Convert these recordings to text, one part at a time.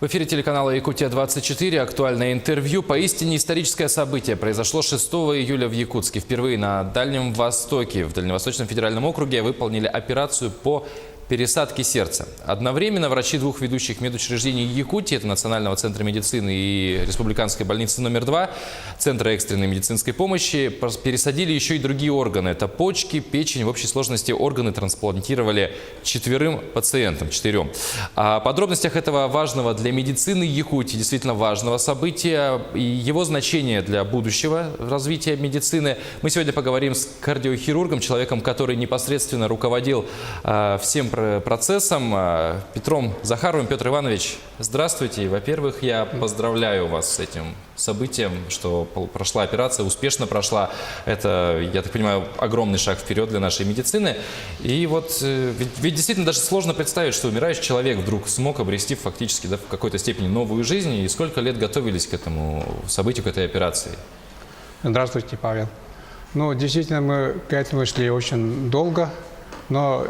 В эфире телеканала «Якутия-24» актуальное интервью. Поистине историческое событие произошло 6 июля в Якутске. Впервые на Дальнем Востоке, в Дальневосточном федеральном округе выполнили операцию по пересадке сердца. Одновременно врачи двух ведущих медучреждений Якутии, это Национального центра медицины и Республиканской больницы номер 2, Центра экстренной медицинской помощи, пересадили еще и другие органы. Это почки, печень. В общей сложности органы трансплантировали 4 пациентам. О подробностях этого важного для медицины Якутии, действительно важного события и его значения для будущего развития медицины, мы сегодня поговорим с кардиохирургом, человеком, который непосредственно руководил всем процессом, Петром Захаровым. Петр Иванович, здравствуйте. Во-первых, я поздравляю вас с этим событием, что прошла операция, успешно прошла. Это, я так понимаю, огромный шаг вперед для нашей медицины. И вот, ведь действительно даже сложно представить, что умирающий человек вдруг смог обрести фактически, да, в какой-то степени новую жизнь. И сколько лет готовились к этому событию, к этой операции? Здравствуйте, Павел. Ну, действительно, мы к этому шли очень долго, но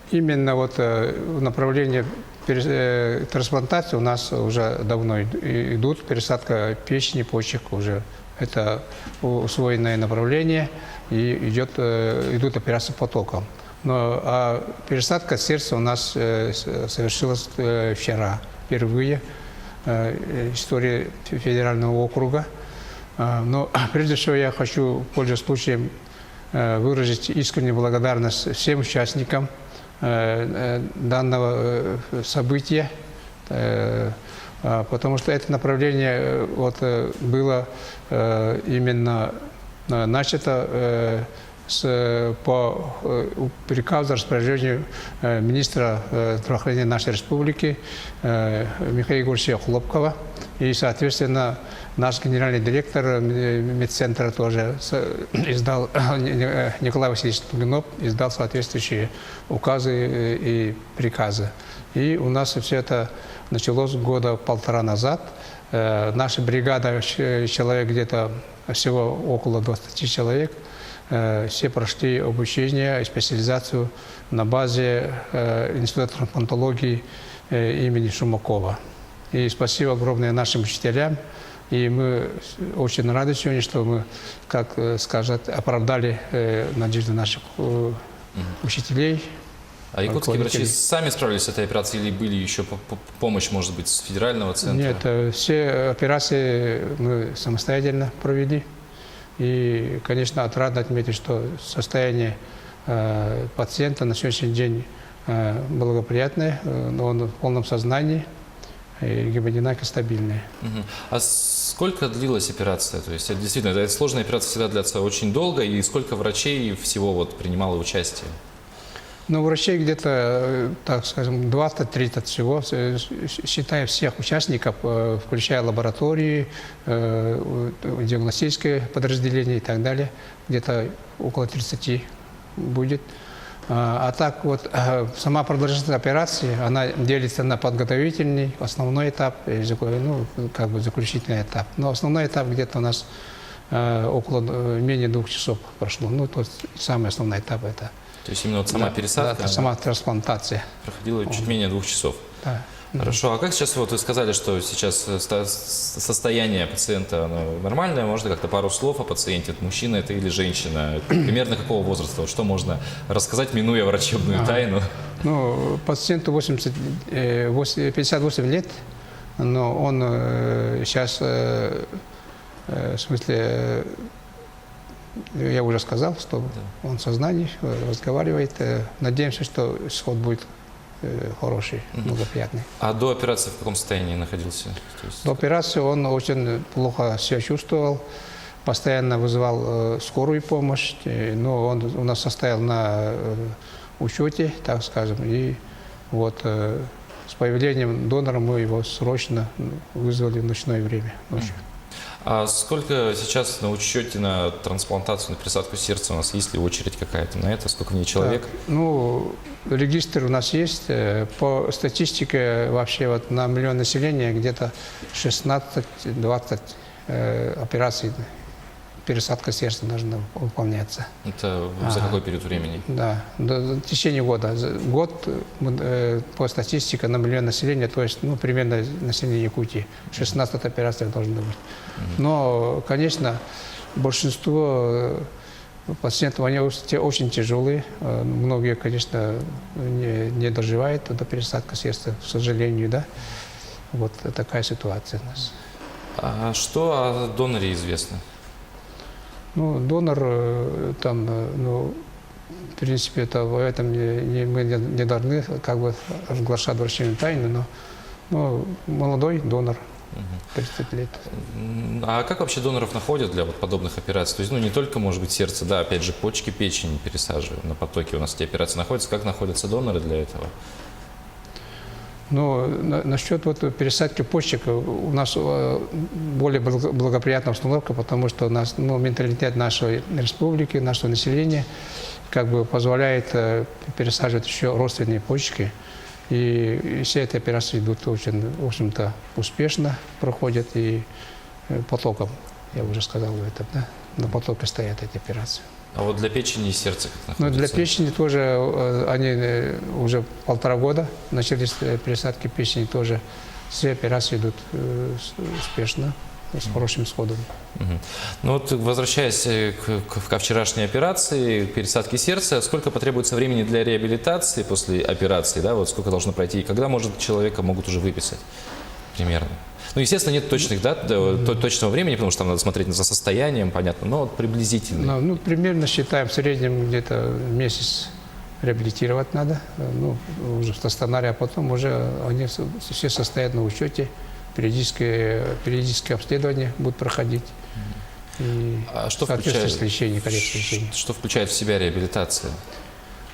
именно вот в направлении трансплантации у нас уже давно идут. Пересадка печени, почек уже это усвоенное направление, и идут операции потоком. А пересадка сердца у нас совершилась вчера, впервые в истории федерального округа. Но прежде всего я хочу, пользуясь случаем, выразить искреннюю благодарность всем участникам данного события, потому что это направление было именно начато по приказу, распоряжению министра здравоохранения нашей республики Михаила Егоровича Хлопкова. И, соответственно, наш генеральный директор медцентра тоже издал, Николай Васильевич Тугунов, издал соответствующие указы и приказы. И у нас все это началось года полтора назад. Наша бригада, человек где-то всего около 20 человек, все прошли обучение и специализацию на базе Института трансплантологии имени Шумакова. И спасибо огромное нашим учителям. И мы очень рады сегодня, что мы, как сказать, оправдали надежды наших учителей. А якутские врачи сами справились с этой операцией или были еще помощь, может быть, с федерального центра? Нет, все операции мы самостоятельно провели. И, конечно, отрадно отметить, что состояние пациента на сегодняшний день благоприятное, но он в полном сознании, и гемодинамика стабильная. А сколько длилась операция? То есть, действительно, эта сложная операция всегда длится очень долго, и сколько врачей всего принимало участие? Ну, врачей где-то, так скажем, 20-30 всего, считая всех участников, включая лаборатории, диагностическое подразделение и так далее, где-то около 30 будет. А так вот, сама продолжительность операции, она делится на подготовительный, основной этап, ну, как бы заключительный этап. Но основной этап где-то у нас около менее 2 часов прошло. Ну, то есть самый основной этап это. То есть именно сама пересадка? Да, сама трансплантация. Проходила чуть менее 2 часов. Да. Хорошо. А как сейчас, вы сказали, что сейчас состояние пациента нормальное? Можно как-то пару слов о пациенте? Мужчина это или женщина? Примерно какого возраста? Что можно рассказать, минуя врачебную тайну? Ну, пациенту 58 лет, но он сейчас, в смысле, я уже сказал, что он в сознании, разговаривает. Надеемся, что исход будет хороший, благоприятный. А до операции в каком состоянии находился? До операции он очень плохо себя чувствовал, постоянно вызывал скорую помощь, но он у нас состоял на учете, так скажем, и вот с появлением донора мы его срочно вызвали в ночное время, ночью. А сколько сейчас на учете на трансплантацию, на пересадку сердца у нас? Есть ли очередь какая-то на это? Сколько в ней человек? Да. Ну, регистр у нас есть. По статистике вообще вот на миллион населения где-то 16-20 операций пересадка сердца должна выполняться. Это за какой период времени? Да, в течение года. Год по статистике на миллион населения, то есть примерно население Якутии, 16 операций должно быть. Но, конечно, большинство пациентов, они очень тяжелые. Многие, конечно, не доживают до пересадки сердца, к сожалению, да. Вот такая ситуация у нас. А что о доноре известно? Ну, донор, там, в принципе, это в этом мы не должны как бы разглашать врачебную тайну, но молодой донор, 30 лет. А как вообще доноров находят для вот подобных операций? То есть, не только, может быть, сердце, да, опять же, почки, печень пересаживают на потоке. У нас эти операции находятся. Как находятся доноры для этого? Ну, насчет пересадки почек у нас более благоприятная установка, потому что у нас менталитет нашей республики, нашего населения как бы позволяет пересаживать еще родственные почки. И все эти операции идут очень, в общем-то, успешно, проходят и потоком, я уже сказал об этом, да, на потоке стоят эти операции. А вот для печени и сердца как Ну, находятся? для печени тоже, они уже 1,5 года начались пересадки печени, тоже все операции идут успешно, с хорошим исходом. Ну вот, возвращаясь ко вчерашней операции, пересадке сердца, сколько потребуется времени для реабилитации после операции, да, вот сколько должно пройти, и когда, может, человека могут уже выписать примерно? Ну, естественно, нет точных дат, точного времени, потому что там надо смотреть за состоянием, понятно, но вот приблизительно. Ну, примерно считаем, в среднем где-то месяц реабилитировать надо, уже в стационаре, а потом уже они все состоят на учете, периодические обследования будут проходить. И А что соответствующее лечение, коррекция лечения. Что включает в себя реабилитация?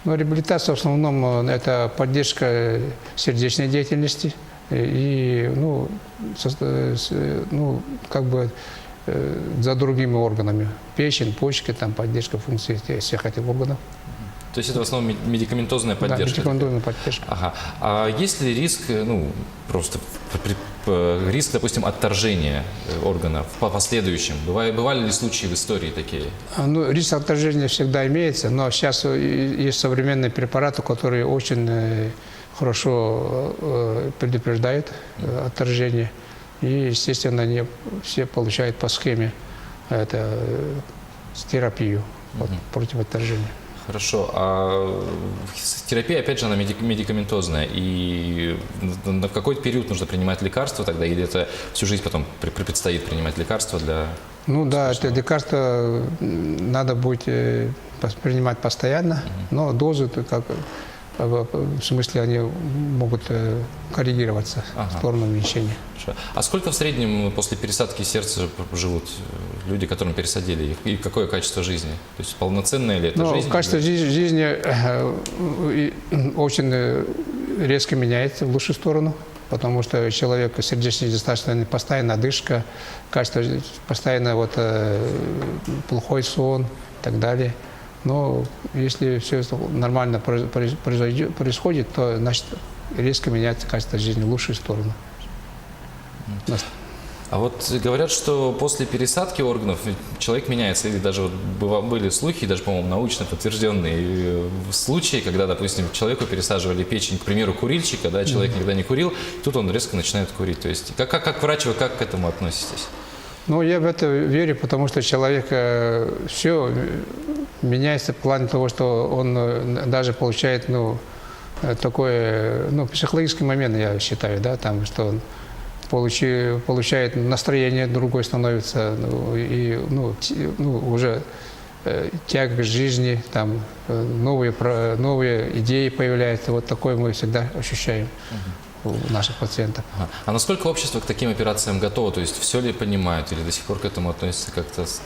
Ну, реабилитация в основном это поддержка сердечной деятельности и, как бы за другими органами. Печень, почки, там поддержка функций всех этих органов. То есть это в основном медикаментозная поддержка? Да, медикаментозная поддержка. Ага. А есть ли риск, просто риск, допустим, отторжения органов по последующим? Бывали ли случаи в истории такие? Ну, риск отторжения всегда имеется, но сейчас есть современные препараты, которые очень хорошо предупреждают отторжение. И, естественно, они все получают по схеме терапию против отторжения. Хорошо. А терапия, опять же, она медикаментозная. И на какой период нужно принимать лекарства тогда? Или это всю жизнь потом предстоит принимать лекарства для... Ну да, это лекарства надо будет принимать постоянно, но дозы, в смысле, они могут коррегироваться в сторону уменьшения. Хорошо. А сколько в среднем после пересадки сердца живут люди, которым пересадили их? И какое качество жизни? То есть полноценная ли это жизнь? Качество жизни очень резко меняется в лучшую сторону, потому что человек сердечно недостаточно, постоянная одышка, качество постоянно плохой сон и так далее. Но если все это нормально происходит, то значит резко меняется качество жизни в лучшую сторону. А вот говорят, что после пересадки органов человек меняется. И даже были слухи, даже, по-моему, научно подтвержденные случаи, когда, допустим, человеку пересаживали печень, к примеру, курильщика, да, человек никогда не курил, тут он резко начинает курить. То есть как врач вы как к этому относитесь? Ну, я в это верю, потому что человек все меняется в плане того, что он даже получает, такой, психологический момент, я считаю, да, там, что он получает настроение другое становится, уже тяга к жизни, там, новые идеи появляются. Вот такое мы всегда ощущаем у наших пациентов. А насколько общество к таким операциям готово? То есть все ли понимают или до сих пор к этому относятся как-то с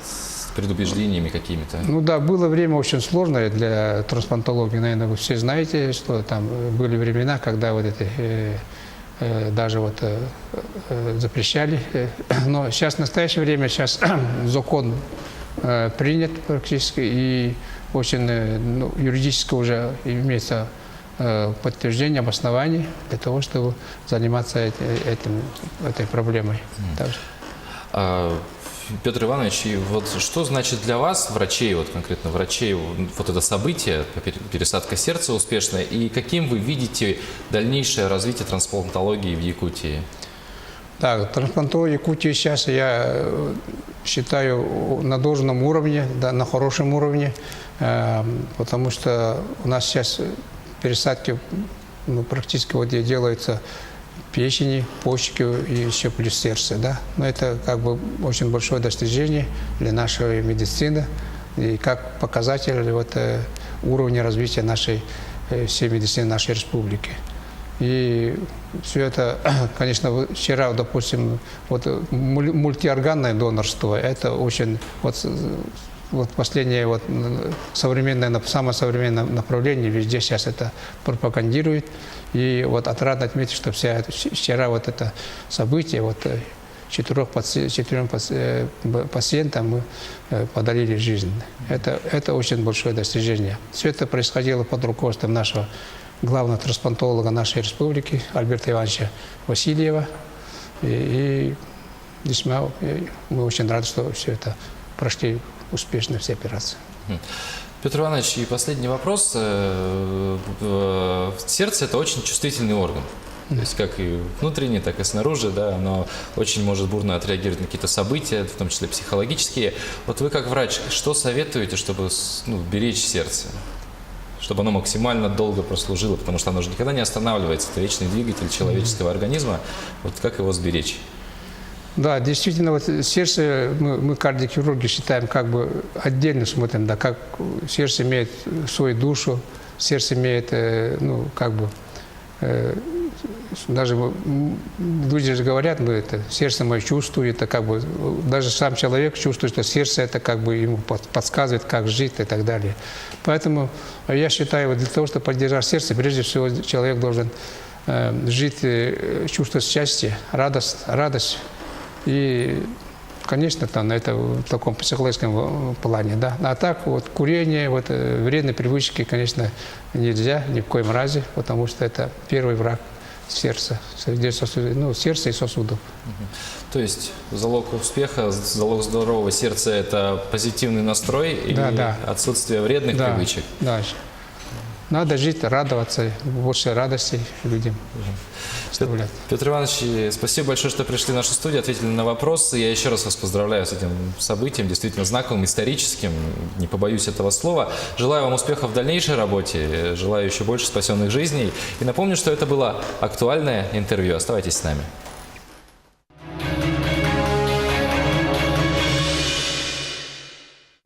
предубеждениями какими-то? Ну да, было время очень сложное для трансплантологии. Наверное, вы все знаете, что там были времена, когда даже запрещали. Но сейчас, в настоящее время, закон принят практически, и очень юридически уже имеется подтверждение, обоснование для того, чтобы заниматься этой проблемой. Петр Иванович, и вот что значит для вас, врачей, вот конкретно врачей, вот это событие, пересадка сердца успешная, и каким вы видите дальнейшее развитие трансплантологии в Якутии? Так, трансплантология Якутии сейчас, я считаю, на должном уровне, да, на хорошем уровне, потому что у нас сейчас пересадки практически вот делаются печени, почки и еще плюс сердце, да. Но это как бы очень большое достижение для нашей медицины и как показатель вот, уровня развития нашей всей медицины нашей республики. И все это, конечно, вчера, допустим, вот мультиорганное донорство, это очень вот последнее вот современное, самое современное направление, везде сейчас это пропагандирует. И вот отрадно отметить, что вчера вот это событие, вот четырем пациентам мы подарили жизнь. Это очень большое достижение. Все это происходило под руководством нашего главного трансплантолога нашей республики Альберта Ивановича Васильева. И весьма мы очень рады, что все это прошли успешно, все операции. Петр Иванович, и последний вопрос. Сердце – это очень чувствительный орган. То есть как и внутренне, так и снаружи, да, оно очень может бурно отреагировать на какие-то события, в том числе психологические. Вот вы как врач, что советуете, чтобы беречь сердце? Чтобы оно максимально долго прослужило, потому что оно же никогда не останавливается. Это вечный двигатель человеческого организма. Вот как его сберечь? Да, действительно, вот сердце, мы кардиохирурги считаем, как бы отдельно смотрим, да, как сердце имеет свою душу, сердце имеет, как бы, даже люди же говорят, сердце мое чувствует, это как бы, даже сам человек чувствует, что сердце это как бы ему подсказывает, как жить и так далее. Поэтому я считаю, вот для того, чтобы поддержать сердце, прежде всего человек должен жить, чувствовать счастье, радость. И, конечно, там, это в таком психологическом плане, да. А так, вот, курение, вот, вредные привычки, конечно, нельзя ни в коем разе, потому что это первый враг сердца, сердца и сосудов. То есть залог успеха, залог здорового сердца – это позитивный настрой и отсутствие вредных привычек. Да. Надо жить, радоваться, больше радости людям. Петр Иванович, спасибо большое, что пришли в нашу студию, ответили на вопросы. Я еще раз вас поздравляю с этим событием, действительно знаковым, историческим, не побоюсь этого слова. Желаю вам успехов в дальнейшей работе, желаю еще больше спасенных жизней. И напомню, что это было актуальное интервью. Оставайтесь с нами.